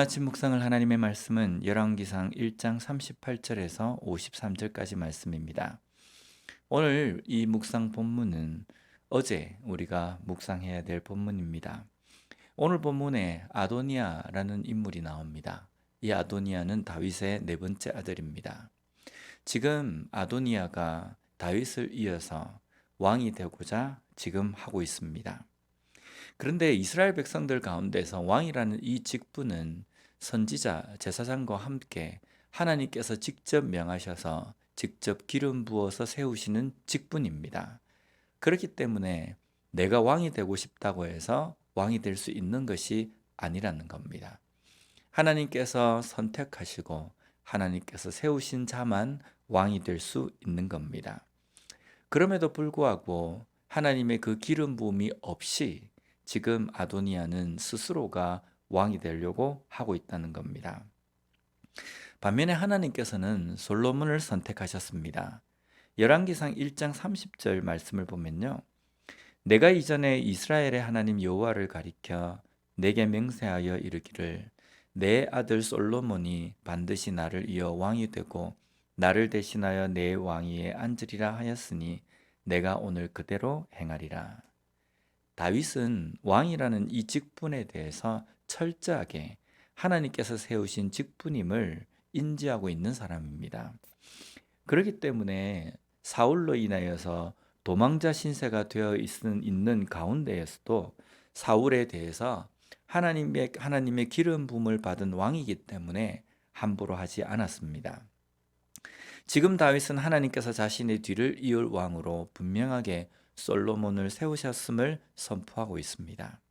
오늘 아침 묵상을 하나님의 말씀은 열왕기상 1장 38절에서 53절까지 말씀입니다. 오늘 이 묵상 본문은 어제 우리가 묵상해야 될 본문입니다. 오늘 본문에 아도니아라는 인물이 나옵니다. 이 아도니아는 다윗의 네 번째 아들입니다. 지금 아도니아가 다윗을 이어서 왕이 되고자 지금 하고 있습니다. 그런데 이스라엘 백성들 가운데서 왕이라는 이 직분은 선지자, 제사장과 함께 하나님께서 직접 명하셔서 직접 기름 부어서 세우시는 직분입니다. 그렇기 때문에 내가 왕이 되고 싶다고 해서 왕이 될 수 있는 것이 아니라는 겁니다. 하나님께서 선택하시고 하나님께서 세우신 자만 왕이 될 수 있는 겁니다. 그럼에도 불구하고 하나님의 그 기름 부음이 없이 지금 아도니아는 스스로가 왕이 되려고 하고 있다는 겁니다. 반면에 하나님께서는 솔로몬을 선택하셨습니다. 열왕기상 1장 30절 말씀을 보면요. 내가 이전에 이스라엘의 하나님 여호와를 가리켜 내게 맹세하여 이르기를 내 아들 솔로몬이 반드시 나를 이어 왕이 되고 나를 대신하여 내 왕위에 앉으리라 하였으니 내가 오늘 그대로 행하리라. 다윗은 왕이라는 이 직분에 대해서 철저하게 하나님께서 세우신 직분임을 인지하고 있는 사람입니다. 그렇기 때문에 사울로 인하여서 도망자 신세가 되어 있는 가운데에서도 사울에 대해서 하나님의 기름 부음을 받은 왕이기 때문에 함부로 하지 않았습니다. 지금 다윗은 하나님께서 자신의 뒤를 이을 왕으로 분명하게 솔로몬을 세우셨음을 선포하고 있습니다.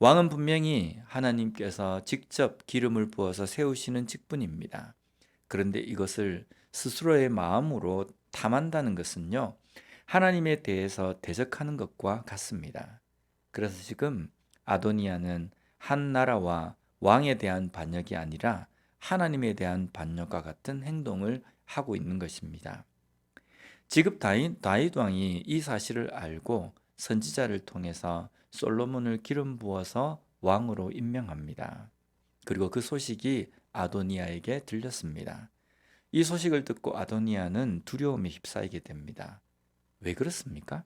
왕은 분명히 하나님께서 직접 기름을 부어서 세우시는 직분입니다. 그런데 이것을 스스로의 마음으로 탐한다는 것은요, 하나님에 대해서 대적하는 것과 같습니다. 그래서 지금 아도니아는 한 나라와 왕에 대한 반역이 아니라 하나님에 대한 반역과 같은 행동을 하고 있는 것입니다. 지금 다윗 왕이 이 사실을 알고 선지자를 통해서 솔로몬을 기름 부어서 왕으로 임명합니다. 그리고 그 소식이 아도니아에게 들렸습니다. 이 소식을 듣고 아도니아는 두려움에 휩싸이게 됩니다. 왜 그렇습니까?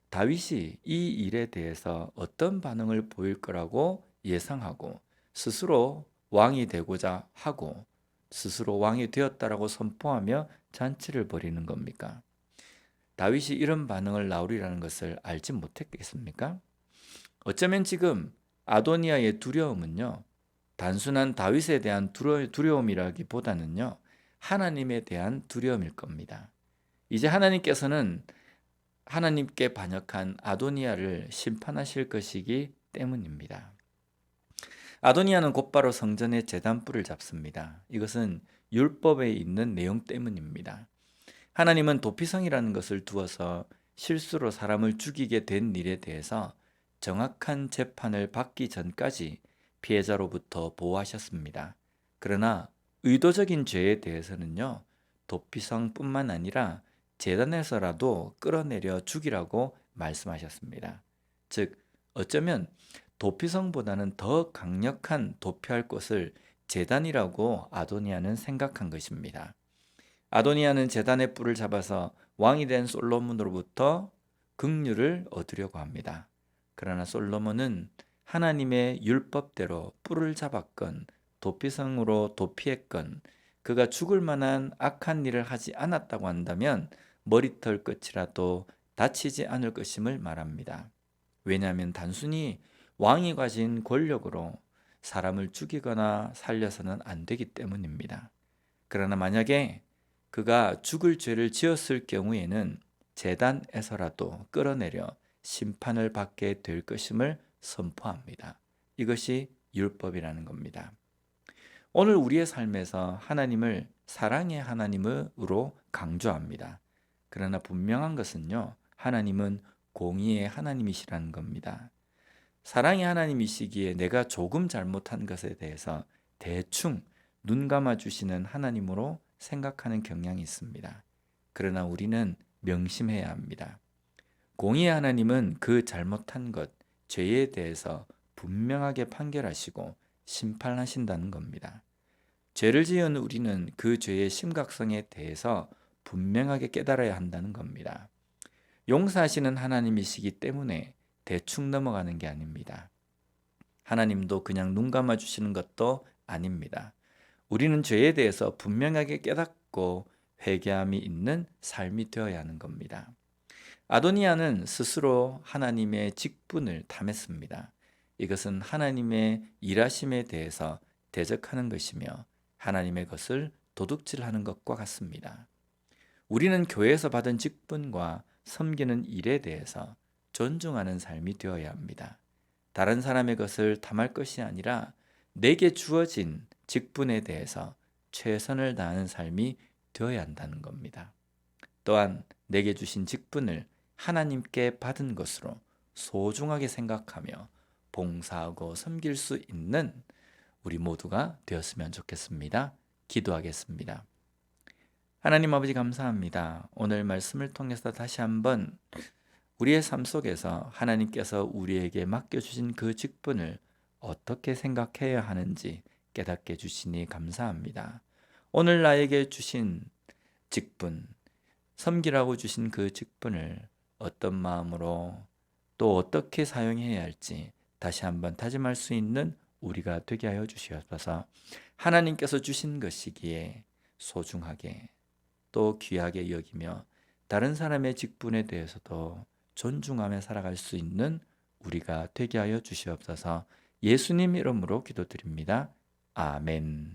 다윗이 이 일에 대해서 어떤 반응을 보일 거라고 예상하고 스스로 왕이 되고자 하고 스스로 왕이 되었다라고 선포하며 잔치를 벌이는 겁니까? 다윗이 이런 반응을 나오리라는 것을 알지 못했겠습니까? 어쩌면 지금 아도니아의 두려움은요, 단순한 다윗에 대한 두려움이라기보다는요, 하나님에 대한 두려움일 겁니다. 이제 하나님께서는 하나님께 반역한 아도니아를 심판하실 것이기 때문입니다. 아도니아는 곧바로 성전의 제단불을 잡습니다. 이것은 율법에 있는 내용 때문입니다. 하나님은 도피성이라는 것을 두어서 실수로 사람을 죽이게 된 일에 대해서 정확한 재판을 받기 전까지 피해자로부터 보호하셨습니다. 그러나 의도적인 죄에 대해서는요, 도피성뿐만 아니라 제단에서라도 끌어내려 죽이라고 말씀하셨습니다. 즉, 어쩌면 도피성보다는 더 강력한 도피할 것을 제단이라고 아도니아는 생각한 것입니다. 아도니아는 제단의 뿔을 잡아서 왕이 된 솔로몬으로부터 긍휼을 얻으려고 합니다. 그러나 솔로몬은 하나님의 율법대로 뿔을 잡았건 도피성으로 도피했건 그가 죽을 만한 악한 일을 하지 않았다고 한다면 머리털 끝이라도 다치지 않을 것임을 말합니다. 왜냐하면 단순히 왕이 가진 권력으로 사람을 죽이거나 살려서는 안 되기 때문입니다. 그러나 만약에 그가 죽을 죄를 지었을 경우에는 제단에서라도 끌어내려 심판을 받게 될 것임을 선포합니다. 이것이 율법이라는 겁니다. 오늘 우리의 삶에서 하나님을 사랑의 하나님으로 강조합니다. 그러나 분명한 것은요, 하나님은 공의의 하나님이시라는 겁니다. 사랑의 하나님이시기에 내가 조금 잘못한 것에 대해서 대충 눈 감아 주시는 하나님으로 생각하는 경향이 있습니다. 그러나 우리는 명심해야 합니다. 공의의 하나님은 그 잘못한 것, 죄에 대해서 분명하게 판결하시고 심판하신다는 겁니다. 죄를 지은 우리는 그 죄의 심각성에 대해서 분명하게 깨달아야 한다는 겁니다. 용서하시는 하나님이시기 때문에 대충 넘어가는 게 아닙니다. 하나님도 그냥 눈 감아 주시는 것도 아닙니다. 우리는 죄에 대해서 분명하게 깨닫고 회개함이 있는 삶이 되어야 하는 겁니다. 아도니아는 스스로 하나님의 직분을 탐했습니다. 이것은 하나님의 일하심에 대해서 대적하는 것이며 하나님의 것을 도둑질하는 것과 같습니다. 우리는 교회에서 받은 직분과 섬기는 일에 대해서 존중하는 삶이 되어야 합니다. 다른 사람의 것을 탐할 것이 아니라 내게 주어진 직분에 대해서 최선을 다하는 삶이 되어야 한다는 겁니다. 또한 내게 주신 직분을 하나님께 받은 것으로 소중하게 생각하며 봉사하고 섬길 수 있는 우리 모두가 되었으면 좋겠습니다. 기도하겠습니다. 하나님 아버지 감사합니다. 오늘 말씀을 통해서 다시 한번 우리의 삶 속에서 하나님께서 우리에게 맡겨주신 그 직분을 어떻게 생각해야 하는지 깨닫게 주시니 감사합니다. 오늘 나에게 주신 직분, 섬기라고 주신 그 직분을 어떤 마음으로 또 어떻게 사용해야 할지 다시 한번 다짐할 수 있는 우리가 되게 하여 주시옵소서. 하나님께서 주신 것이기에 소중하게 또 귀하게 여기며 다른 사람의 직분에 대해서도 존중하며 살아갈 수 있는 우리가 되게 하여 주시옵소서. 예수님 이름으로 기도드립니다. 아멘.